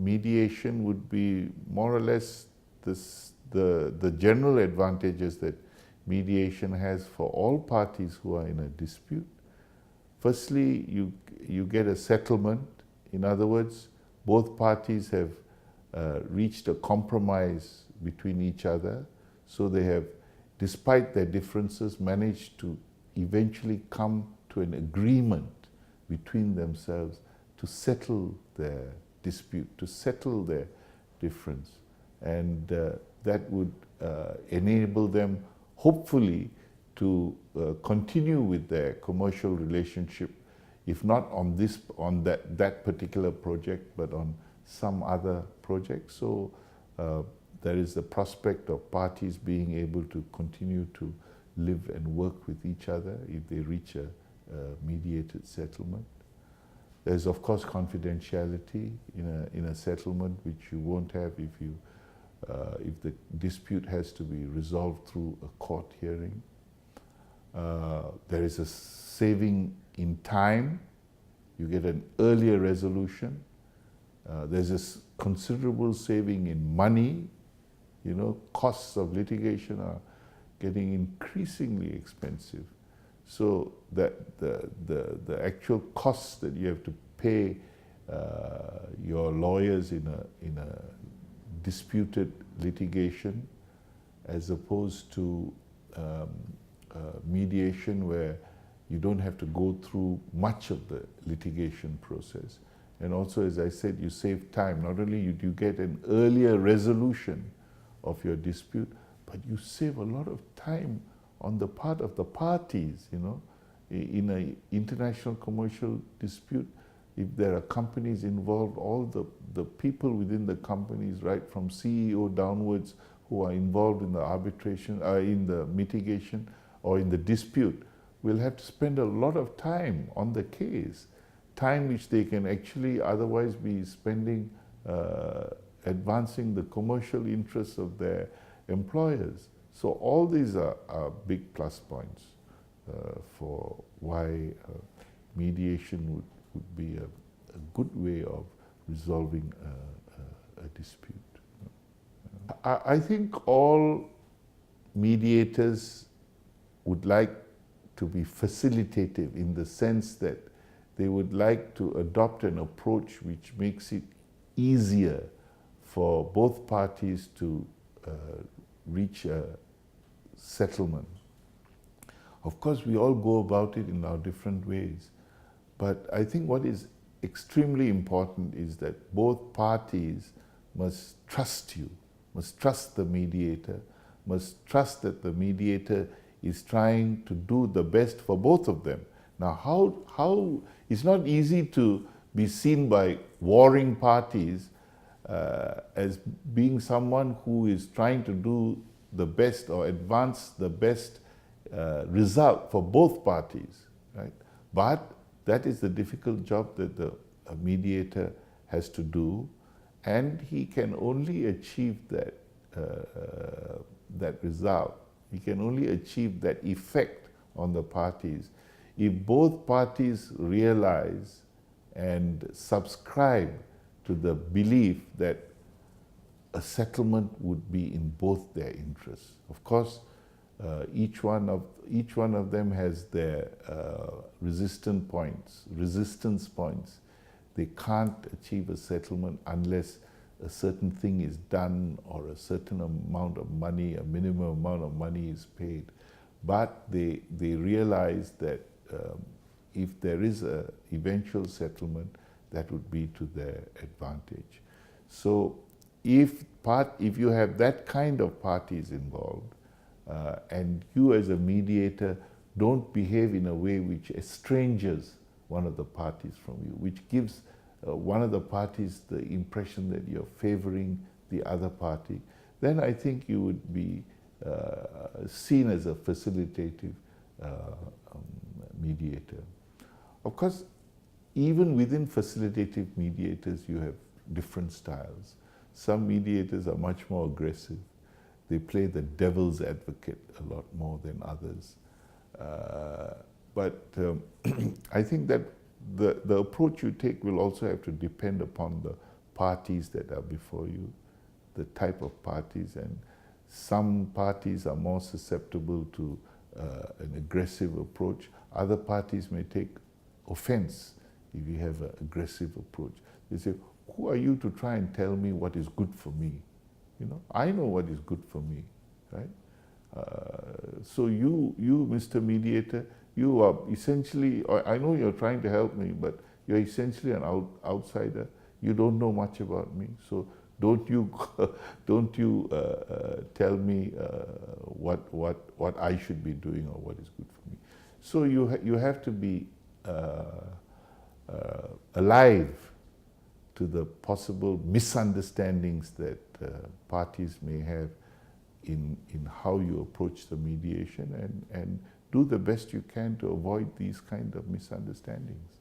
mediation would be more or less the general advantages that mediation has for all parties who are in a dispute. Firstly, you get a settlement. In other words, both parties have reached a compromise between each other, so they have, despite their differences, managed to eventually come to an agreement between themselves to settle their dispute, to settle their difference. And that would enable them, hopefully, to continue with their commercial relationship, if not on that particular project, but on some other project. So there is the prospect of parties being able to continue to live and work with each other if they reach a mediated settlement. There's of course confidentiality in a settlement, which you won't have if the dispute has to be resolved through a court hearing. There is a saving in time. You get an earlier resolution. There's a considerable saving in money. You know, costs of litigation are getting increasingly expensive. So that the actual costs that you have to pay your lawyers in a disputed litigation, as opposed to mediation, where you don't have to go through much of the litigation process. And also, as I said, you save time. Not only do you get an earlier resolution of your dispute, but you save a lot of time on the part of the parties. You know, in an international commercial dispute, if there are companies involved, all the people within the companies, right from CEO downwards, who are involved in the arbitration, in the mitigation or in the dispute, will have to spend a lot of time on the case, time which they can actually otherwise be spending advancing the commercial interests of their employers. So all these are big plus points for why mediation would be a good way of resolving a dispute. I think all mediators would like to be facilitative, in the sense that they would like to adopt an approach which makes it easier for both parties to reach a settlement. Of course, we all go about it in our different ways, but I think what is extremely important is that both parties must trust you, must trust the mediator, must trust that the mediator is trying to do the best for both of them. Now, how it's not easy to be seen by warring parties as being someone who is trying to do the best or advance the best result for both parties, right? But that is the difficult job that the mediator has to do, and he can only achieve that result. He can only achieve that effect on the parties if both parties realize and subscribe to the belief that a settlement would be in both their interests. Of course, each one of them has their resistance points. They can't achieve a settlement unless a certain thing is done or a certain amount of money, a minimum amount of money is paid. But they realize that if there is an eventual settlement, that would be to their advantage. So if you have that kind of parties involved, and you as a mediator don't behave in a way which estranges one of the parties from you, which gives one of the parties the impression that you're favoring the other party, then I think you would be seen as a facilitative mediator. Of course, even within facilitative mediators, you have different styles. Some mediators are much more aggressive. They play the devil's advocate a lot more than others. But I think that the approach you take will also have to depend upon the parties that are before you, the type of parties, and some parties are more susceptible to an aggressive approach. Other parties may take offense if you have an aggressive approach. They say, who are you to try and tell me what is good for me? You know, I know what is good for me, right? So you, Mr. Mediator, you are essentially, I know you're trying to help me, but you're essentially an outsider. You don't know much about me, so don't you tell me what I should be doing or what is good for me. So you have to be alive to the possible misunderstandings that parties may have in how you approach the mediation, and do the best you can to avoid these kind of misunderstandings.